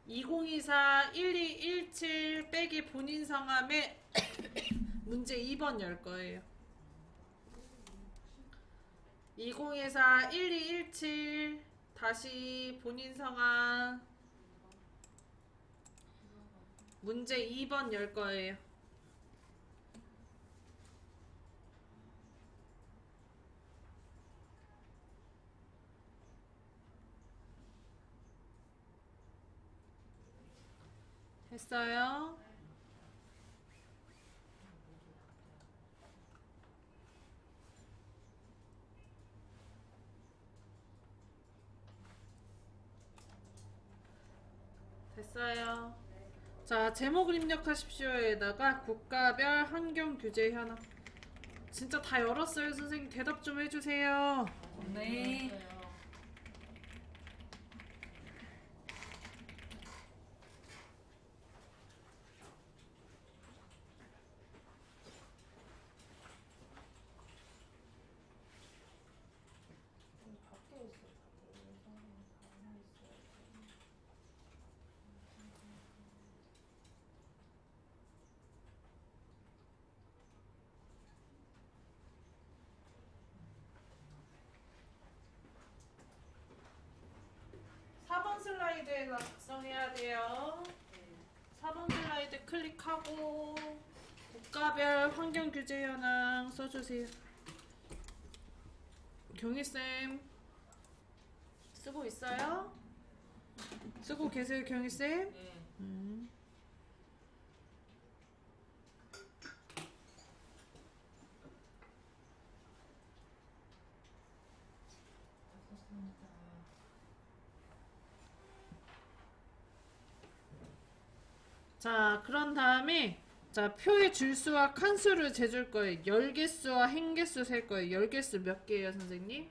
2024 1217 빼기 본인 성함에 문제 2번 열 거예요. 2024 1217 다시 본인 성함 문제 2번 열 거예요. 했어요? 됐어요. 자, 제목을 입력하십시오에다가 국가별 환경 규제 현황. 진짜 다 열었어요, 선생님. 대답 좀 해주세요. 네. 슬라이드에서 작성해야 돼요. 4번 슬라이드 클릭하고 국가별 환경 규제 현황 써주세요. 경희쌤 쓰고 있어요? 쓰고 계세요, 경희쌤? 네. 자, 그런 다음에 자, 표의 줄수와 칸수를 재줄 거예요. 열개수와 행개수 셀 거예요. 열개수 몇 개예요, 선생님?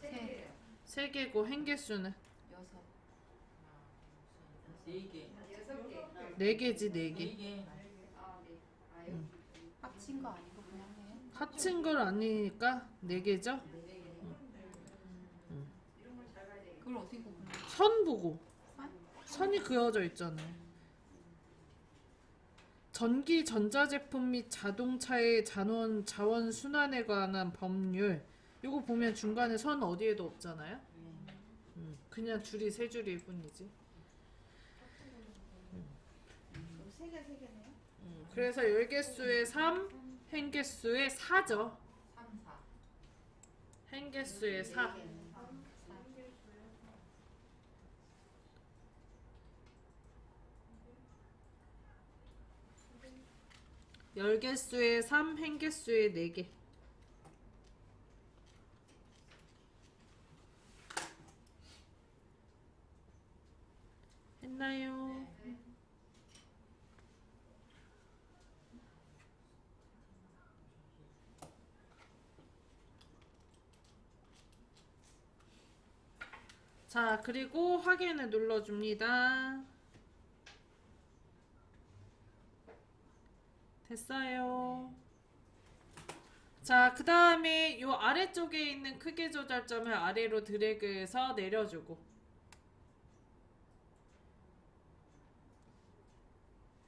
세. 3개고 행개수는? 4개. 4개지, 4개. 4개. 합친 거 아니고 그냥 해. 합친 걸 아니니까 4개죠? 그걸 어떻게 구분해? 선 보고. 선? 선이 그어져 있잖아요. 전기 전자제품 및 자동차의 자원 순환에 관한 법률. 이거 보면 중간에 선 어디에도 없잖아요. 그냥 줄이 3줄일 뿐이지. 세 개네요? 그래서 열개수의 3, 행개수의 4죠. 3, 4. 행개수의 4. 열개수의 3, 행개수의 4개. 했나요? 자, 그리고 확인을 눌러줍니다. 됐어요. 자, 그 다음에 요 아래쪽에 있는 크기 조절점을 아래로 드래그해서 내려주고.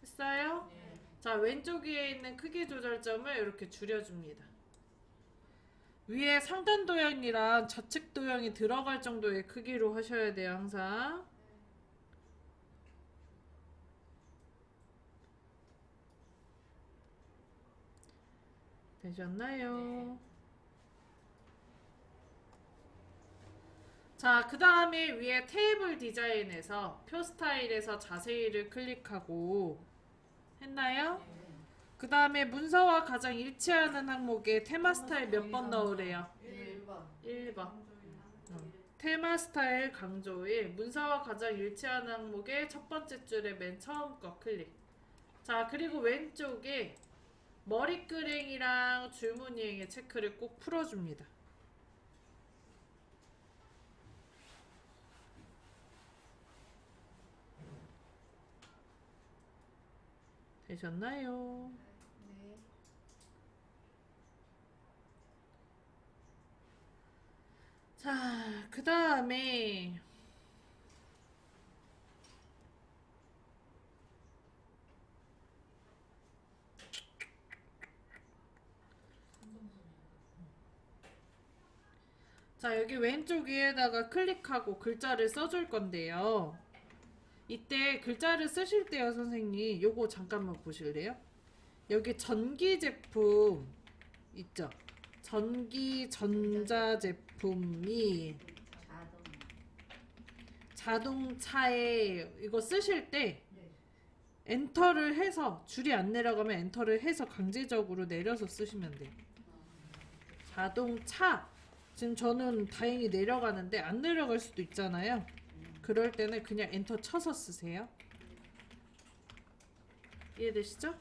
했어요? 네. 자, 왼쪽 위에 있는 크기 조절점을 이렇게 줄여줍니다. 위에 상단 도형이랑 좌측 도형이 들어갈 정도의 크기로 하셔야 돼요, 항상. 되셨나요? 자, 그 다음에 위에 테이블 디자인에서 표 스타일에서 자세히를 클릭하고 했나요? 그 다음에 문서와 가장 일치하는 항목에 테마 스타일 몇 번 넣으래요? 1번. 1번. 테마 스타일 강조일 문서와 가장 일치하는 항목의 첫 번째 줄의 맨 처음 거 클릭. 자, 그리고 왼쪽에 머리끄랭이랑 줄무늬행의 체크를 꼭 풀어줍니다. 되셨나요? 네. 자, 그 다음에 자, 여기 왼쪽 위에다가 클릭하고 글자를 써줄 건데요. 이때 글자를 쓰실 때요, 선생님. 요거 잠깐만 보실래요? 여기 전기 제품 있죠? 전기 전자 제품이 자동차에 이거 쓰실 때 네. 엔터를 해서 줄이 안 내려가면 엔터를 해서 강제적으로 내려서 쓰시면 돼요. 자동차 지금 저는 다행히 내려가는데 안 내려갈 수도 있잖아요. 그럴 때는 그냥 엔터 쳐서 쓰세요. 이해되시죠?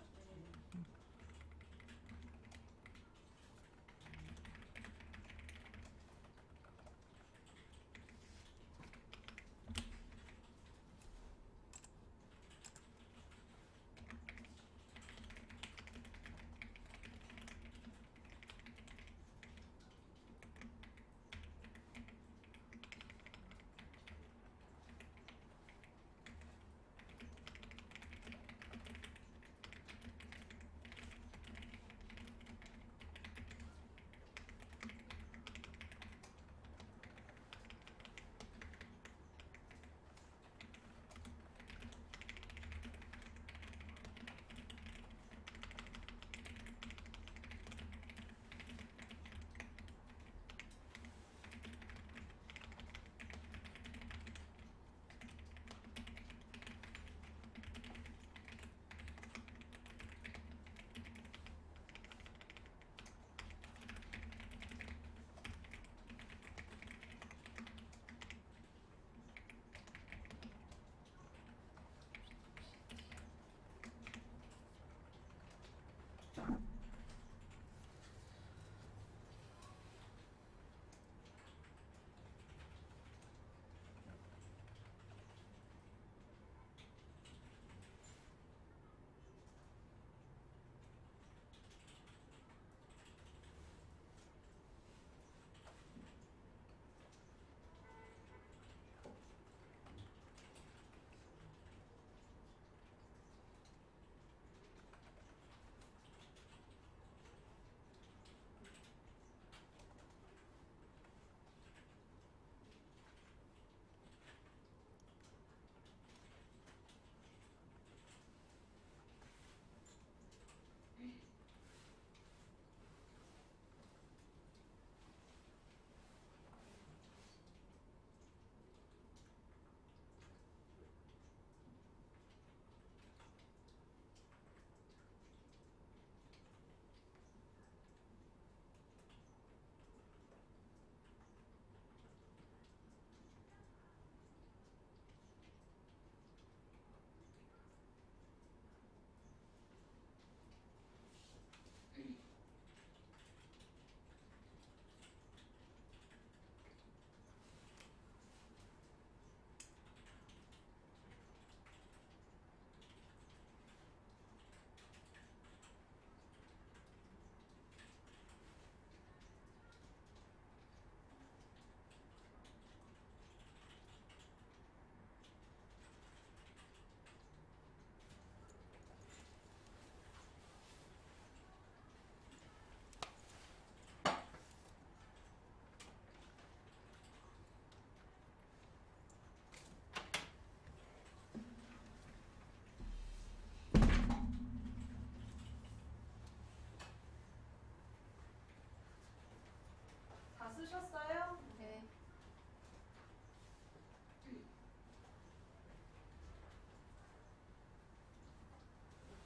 다 쓰셨어요? 네.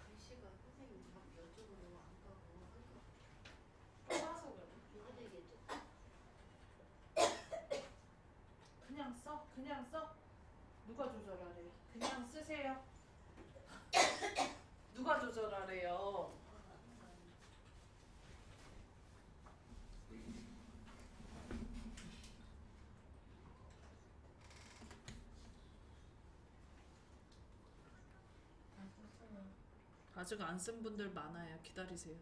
글씨가 선생님 막 이쪽으로 안 가고 써서 그래. 누구 되겠죠? 그냥 써. 그냥 써. 누가 조절하래? 그냥 쓰세요. 누가 조절하래요? 아직 안 쓴 분들 많아요. 기다리세요.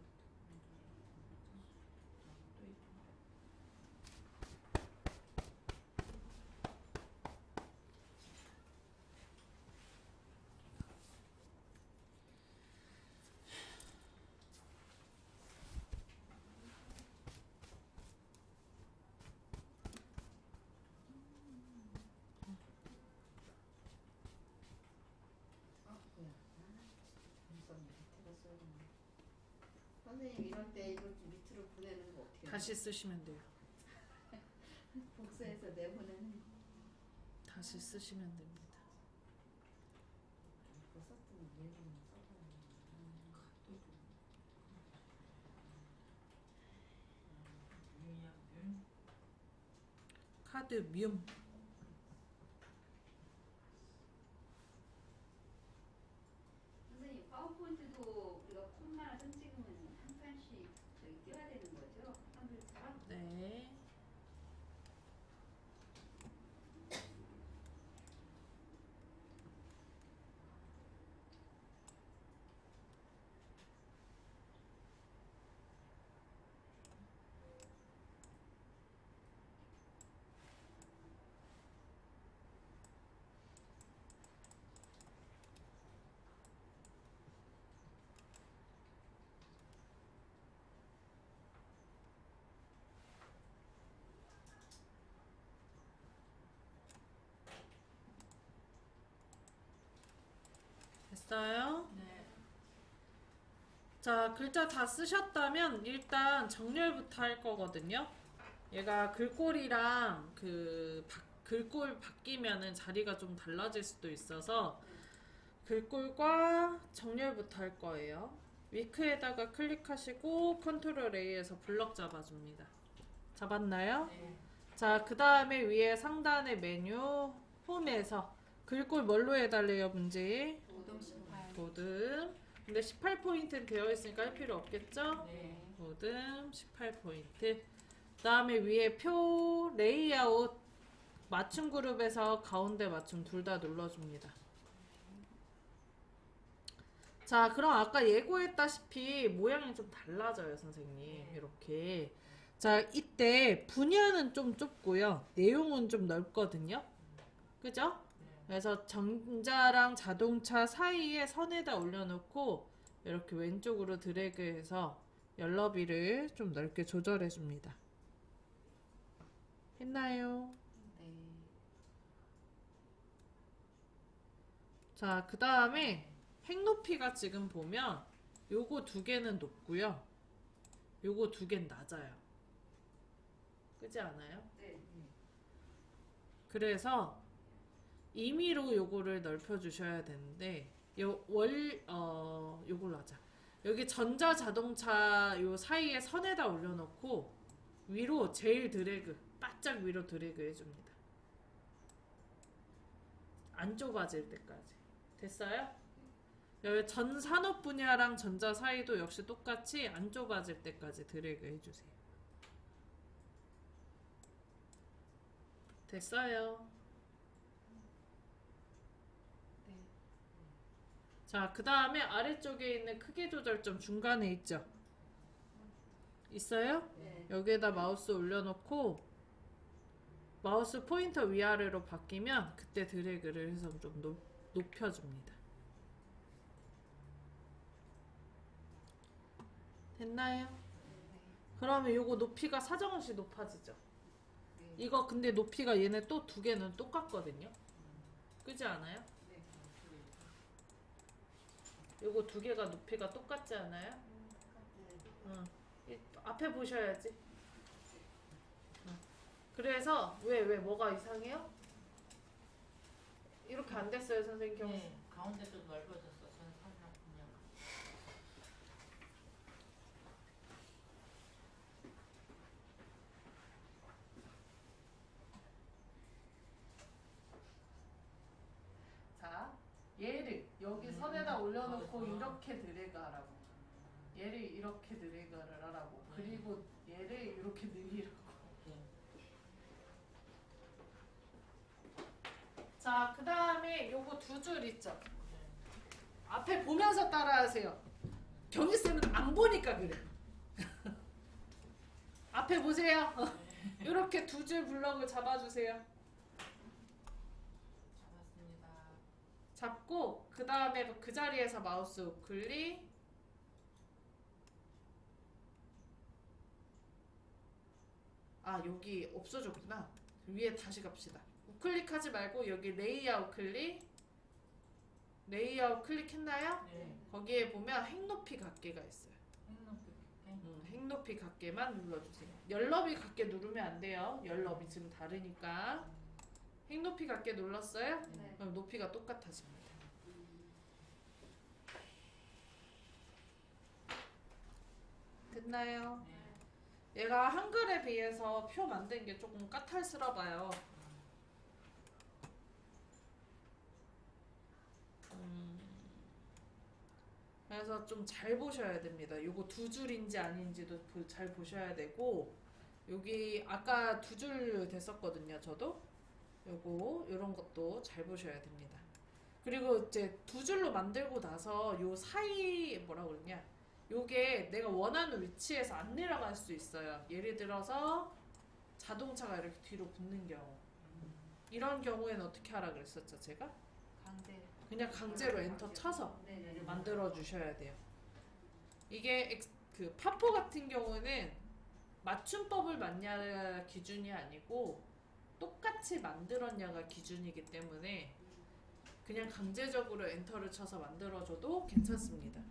선생님 이럴 때 이거 좀 밑으로 보내는 거 어떻게 다시 쓰시면 돼요. 복사해서 내보내는 다시 쓰시면 됩니다. 거 썼더니 얘는 카드 뮨. 선생님 파워포인트도 우리가 콤마나 선 찍으면 한 칸씩 저기 띄워야 되는 거죠? 한글처럼? 네. 됐어요? 네. 자, 글자 다 쓰셨다면 일단 정렬부터 할 거거든요. 얘가 글꼴이랑 글꼴 바뀌면은 자리가 좀 달라질 수도 있어서 글꼴과 정렬부터 할 거예요. 위크에다가 클릭하시고 컨트롤 A에서 블럭 잡아줍니다. 잡았나요? 네. 자, 그 다음에 위에 상단의 메뉴 홈에서 글꼴 뭘로 해달래요, 문제? 보동 18 보듬. 근데 18포인트는 되어 있으니까 할 필요 없겠죠? 네. 보듬 18포인트. 그 다음에 위에 표 레이아웃 맞춤 그룹에서 가운데 맞춤 둘 다 눌러줍니다. 자, 그럼 아까 예고했다시피 모양이 좀 달라져요, 선생님. 이렇게. 자, 이때 분야는 좀 좁고요. 내용은 좀 넓거든요. 그죠? 그래서 전자랑 자동차 사이에 선에다 올려놓고 이렇게 왼쪽으로 드래그해서 열너비를 좀 넓게 조절해 줍니다. 했나요? 네. 자, 그 다음에 행 높이가 지금 보면 요거 두 개는 높고요. 요거 두 개는 낮아요. 그지 않아요? 네. 그래서 임의로 요거를 넓혀 주셔야 되는데 요걸로 하자. 여기 전자 자동차 요 사이에 선에다 올려놓고 위로 제일 드래그 바짝 위로 드래그 해줍니다. 안 좁아질 때까지. 됐어요? 여기 전 산업 분야랑 전자 사이도 역시 똑같이 안 좁아질 때까지 드래그 해주세요. 됐어요. 네. 자, 그 다음에 아래쪽에 있는 크기 조절점 중간에 있죠? 있어요? 네. 여기에다 마우스 올려놓고 마우스 포인터 위아래로 바뀌면 그때 드래그를 해서 좀 높여줍니다. 됐나요? 그러면 요거 높이가 사정없이 높아지죠? 네. 이거 근데 높이가 얘네 또 두 개는 똑같거든요? 그지 않아요? 네. 요거 두 개가 높이가 똑같지 않아요? 응. 앞에 보셔야지. 응. 그래서 왜 뭐가 이상해요? 이렇게 안 됐어요, 선생님 경수. 네. 가운데 좀 넓어졌어. 전 산업 분야가. 자, 얘를 여기 선에다 올려놓고 이렇게 드래그 하라고. 얘를 이렇게 드래그를 하라고. 그리고 얘를 이렇게 늘리라고. 네. 자, 그 다음에 요거 두 줄 있죠? 앞에 보면서 따라하세요. 경희쌤은 안 보니까 그래. 앞에 보세요. 이렇게 두 줄 블럭을 잡아주세요. 잡았습니다. 잡고 그 다음에 그 자리에서 마우스 우클릭. 아, 여기 없어졌구나. 위에 다시 갑시다. 우클릭하지 말고 여기 레이아웃 클릭. 레이아웃 클릭했나요? 네. 거기에 보면 행 높이 각계가 있어요. 행동도 행높이 같게만 눌러주세요. 열높이 같게 누르면 안 돼요. 열높이 지금 다르니까. 행높이 같게 눌렀어요? 네. 그럼 높이가 똑같아집니다. 됐나요? 얘가 한글에 비해서 표 만든 게 조금 까탈스러워요. 그래서 좀 잘 보셔야 됩니다. 요거 두 줄인지 아닌지도 잘 보셔야 되고, 여기 아까 두 줄 됐었거든요. 저도 요거 요런 것도 잘 보셔야 됩니다. 그리고 이제 두 줄로 만들고 나서 요 사이 뭐라 그러냐, 요게 내가 원하는 위치에서 안 내려갈 수 있어요. 예를 들어서 자동차가 이렇게 뒤로 붙는 경우, 이런 경우에는 어떻게 하라 그랬었죠 제가? 강제. 그냥 강제로 엔터 쳐서 네네. 만들어 주셔야 돼요. 이게 그 파포 같은 경우는 맞춤법을 맞냐가 기준이 아니고 똑같이 만들었냐가 기준이기 때문에 그냥 강제적으로 엔터를 쳐서 만들어줘도 괜찮습니다.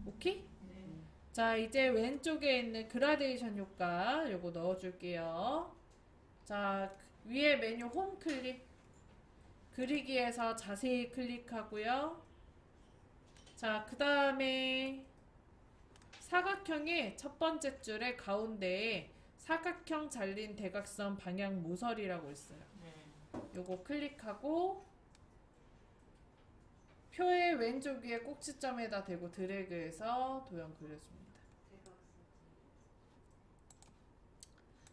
오케이? 네. 자, 이제 왼쪽에 있는 그라데이션 효과 요거 넣어줄게요. 자, 위에 메뉴 홈 클릭, 그리기에서 자세히 클릭하고요. 자, 그 다음에 사각형의 첫 번째 줄의 가운데에 사각형 잘린 대각선 방향 모서리라고 있어요. 네. 요거 클릭하고 표의 왼쪽 위에 꼭지점에다 대고 드래그해서 도형 그려줍니다.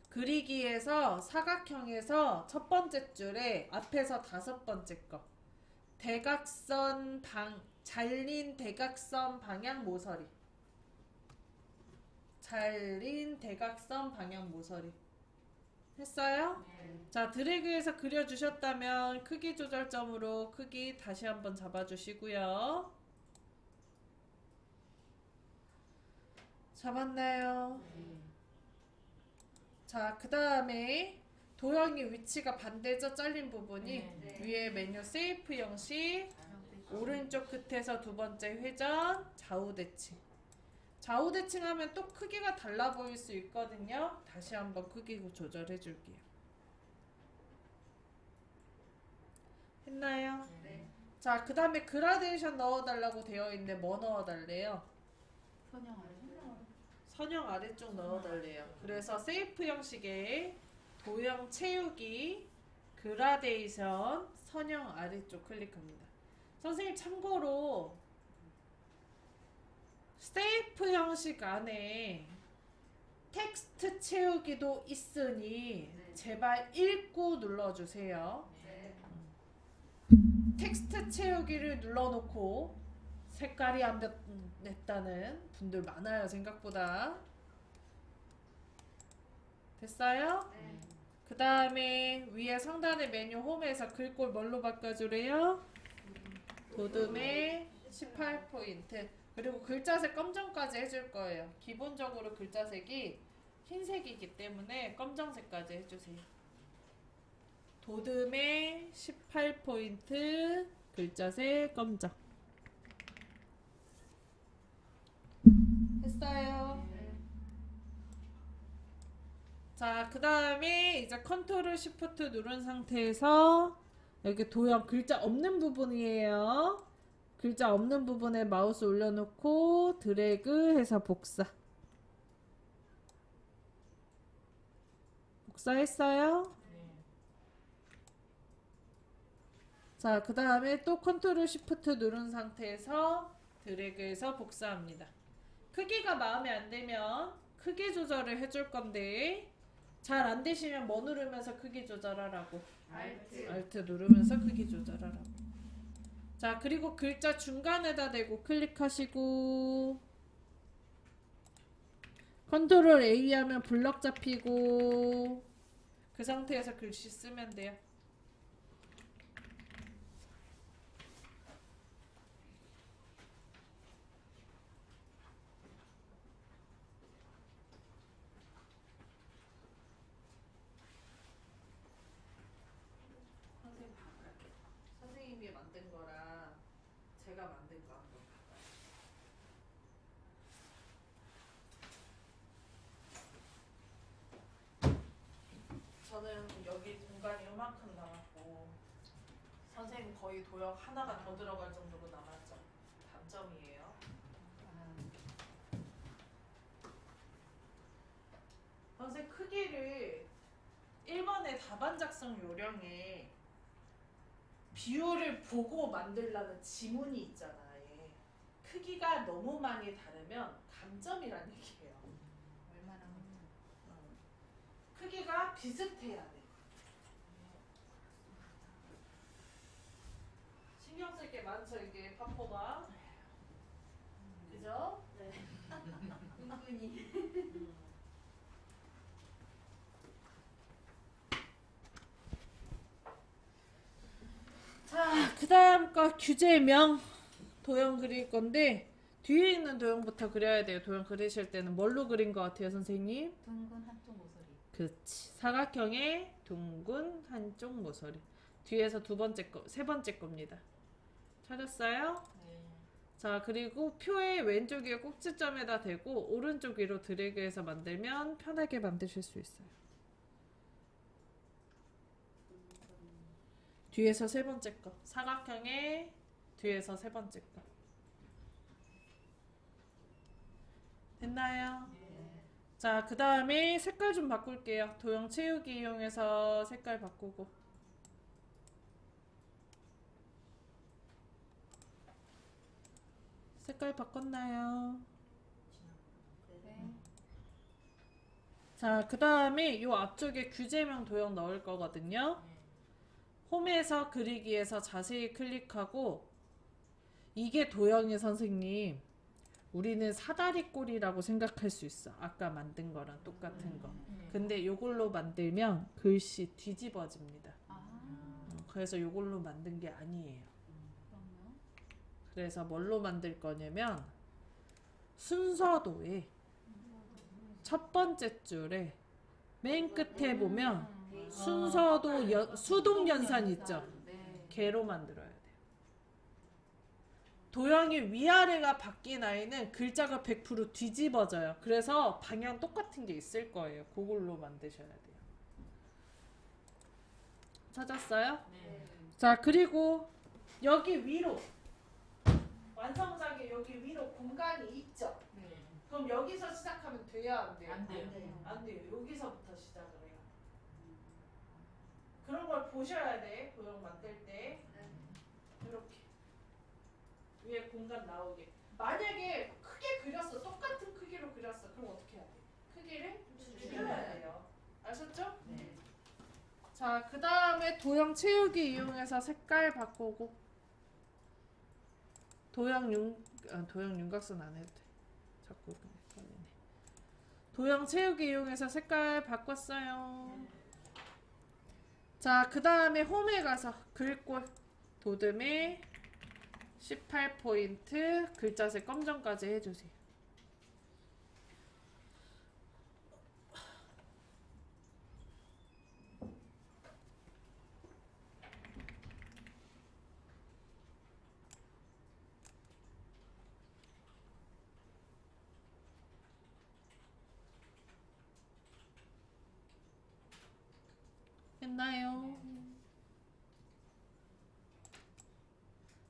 그리기에서 사각형에서 첫 번째 줄에 앞에서 다섯 번째 거 대각선 잘린 대각선 방향 모서리, 잘린 대각선 방향 모서리 했어요? 네. 자, 드래그해서 그려주셨다면 크기 조절점으로 크기 다시 한번 잡아주시고요. 잡았나요? 자, 그 다음에 도형이 위치가 반대죠? 잘린 부분이. 네. 위에 메뉴 세이프 형식, 오른쪽 끝에서 두 번째 회전, 좌우 대칭. 좌우 대칭하면 또 크기가 달라 보일 수 있거든요. 다시 한번 크기 조절해 줄게요. 했나요? 네. 자, 그 다음에 그라데이션 넣어달라고 되어 있는데 뭐 넣어달래요? 선형 아래. 선형 아래쪽 넣어달래요. 그래서 세이프 형식의 도형 채우기, 그라데이션, 선형 아래쪽 클릭합니다. 선생님 참고로 세이프 형식 안에 텍스트 채우기도 있으니 네. 제발 읽고 눌러주세요. 네. 텍스트 채우기를 눌러놓고 색깔이 안 됐다는 분들 많아요. 생각보다. 됐어요? 네. 그 다음에 위에 상단의 메뉴 홈에서 글꼴 뭘로 바꿔주래요? 도둠의 18포인트. 그리고 글자색 검정까지 해줄 거예요. 기본적으로 글자색이 흰색이기 때문에 검정색까지 해주세요. 도둠의 18포인트 글자색 검정. 했어요. 자, 그 다음에 이제 컨트롤 시프트 누른 상태에서 여기 도형 글자 없는 부분이에요. 글자 없는 부분에 마우스 올려놓고 드래그 해서 복사. 복사했어요? 네. 자, 그 다음에 또 컨트롤 시프트 누른 상태에서 드래그해서 복사합니다. 크기가 마음에 안 들면 크기 조절을 해줄 건데 잘 안 되시면 뭐 누르면서 크기 조절하라고? 알트 누르면서 크기 조절하라고. 자, 그리고 글자 중간에다 대고 클릭하시고 컨트롤 A 하면 블럭 잡히고 그 상태에서 글씨 쓰면 돼요. 선생님이 만든 거랑 제가 만든 거 한번 봐봐요. 거의 도형 하나가 더 들어갈 정도로 남았죠. 단점이에요. 선생님 크기를 1번의 답안 작성 요령에 비율을 보고 만들라는 지문이 있잖아. 예. 크기가 너무 많이 다르면 감점이란 얘기예요. 얼마나 크기가 비슷해야 돼. 신경 쓸 게 많죠 이게 파포가. 그죠? 은근히 자, 그 다음 거 규제명 도형 그릴 건데 뒤에 있는 도형부터 그려야 돼요. 도형 그리실 때는 뭘로 그린 것 같아요, 선생님? 둥근 한쪽 모서리. 그렇지. 사각형의 둥근 한쪽 모서리. 뒤에서 두 번째 거, 세 번째 겁니다. 찾았어요? 네. 자, 그리고 표의 왼쪽 위에 꼭지점에다 대고 오른쪽 위로 드래그해서 만들면 편하게 만드실 수 있어요. 뒤에서 세 번째 거. 사각형의 뒤에서 세 번째 거. 됐나요? 네. 자, 그 다음에 색깔 좀 바꿀게요. 도형 채우기 이용해서 색깔 바꾸고. 색깔 바꿨나요? 네. 자, 그 다음에 요 앞쪽에 규제명 도형 넣을 거거든요. 네. 홈에서 그리기에서 자세히 클릭하고 이게 도형이 선생님 우리는 사다리꼴이라고 생각할 수 있어. 아까 만든 거랑 똑같은 거. 네. 근데 요걸로 만들면 글씨 뒤집어집니다. 아, 그래서 요걸로 만든 게 아니에요. 그럼요. 그래서 뭘로 만들 거냐면 순서도에 첫 번째 줄에 맨 끝에 보면 순서도 수동연산 있죠? 네. 걔로 만들어야 돼요. 도형이 위아래가 바뀐 아이는 글자가 100% 뒤집어져요. 그래서 방향 똑같은 게 있을 거예요. 그걸로 만드셔야 돼요. 찾았어요? 네. 자, 그리고 여기 위로 완성작에 여기 위로 공간이 있죠? 네. 그럼 여기서 시작하면 돼요? 안 돼요? 안 돼요. 안 돼요. 여기서부터 시작을 해요. 그런 걸 보셔야 돼. 도형 만들 때. 이렇게 위에 공간 나오게. 만약에 크게 그렸어. 똑같은 크기로 그렸어. 그럼 어떻게 해야 돼? 크기를 줄여야 돼요. 아셨죠? 네. 자, 그 다음에 도형 채우기 이용해서 색깔 바꾸고. 도형 윤곽선 안 해도 돼. 자꾸 걸리네. 도형 채우기 이용해서 색깔 바꿨어요. 자, 그 다음에 홈에 가서 글꼴 도듬에 18포인트 글자색 검정까지 해주세요. 했나요?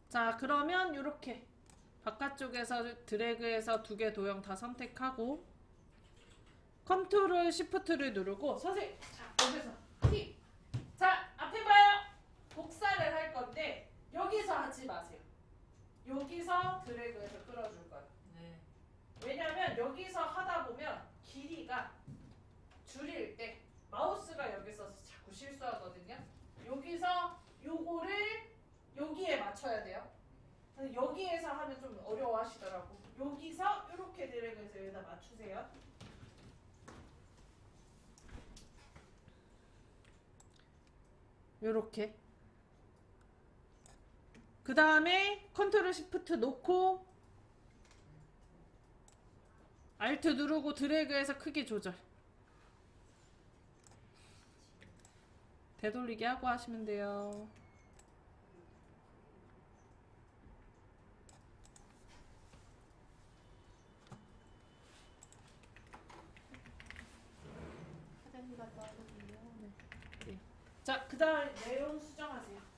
자, 그러면 이렇게 바깥쪽에서 드래그해서 두 개 도형 다 선택하고 컨트롤 시프트를 누르고 선생님, 자, 여기서 히! 자, 앞에 봐요. 복사를 할 건데 여기서 하지 마세요. 여기서 드래그해서 끌어줄 거예요. 네. 왜냐면 여기서 하다 보면 길이가 줄일 때 마우스가 여기서 자꾸 실수하거든요. 여기서 요거를 여기에 맞춰야 돼요. 그래서 여기에서 하면 좀 어려워하시더라고. 여기서 이렇게 드래그해서 여기다 맞추세요. 요렇게. 그 다음에 컨트롤 시프트 놓고 알트 누르고 드래그해서 크기 조절. 되돌리기 하고 하시면 돼요. 사장님 갔다 와주세요. 자, 그 다음 내용 수정하세요.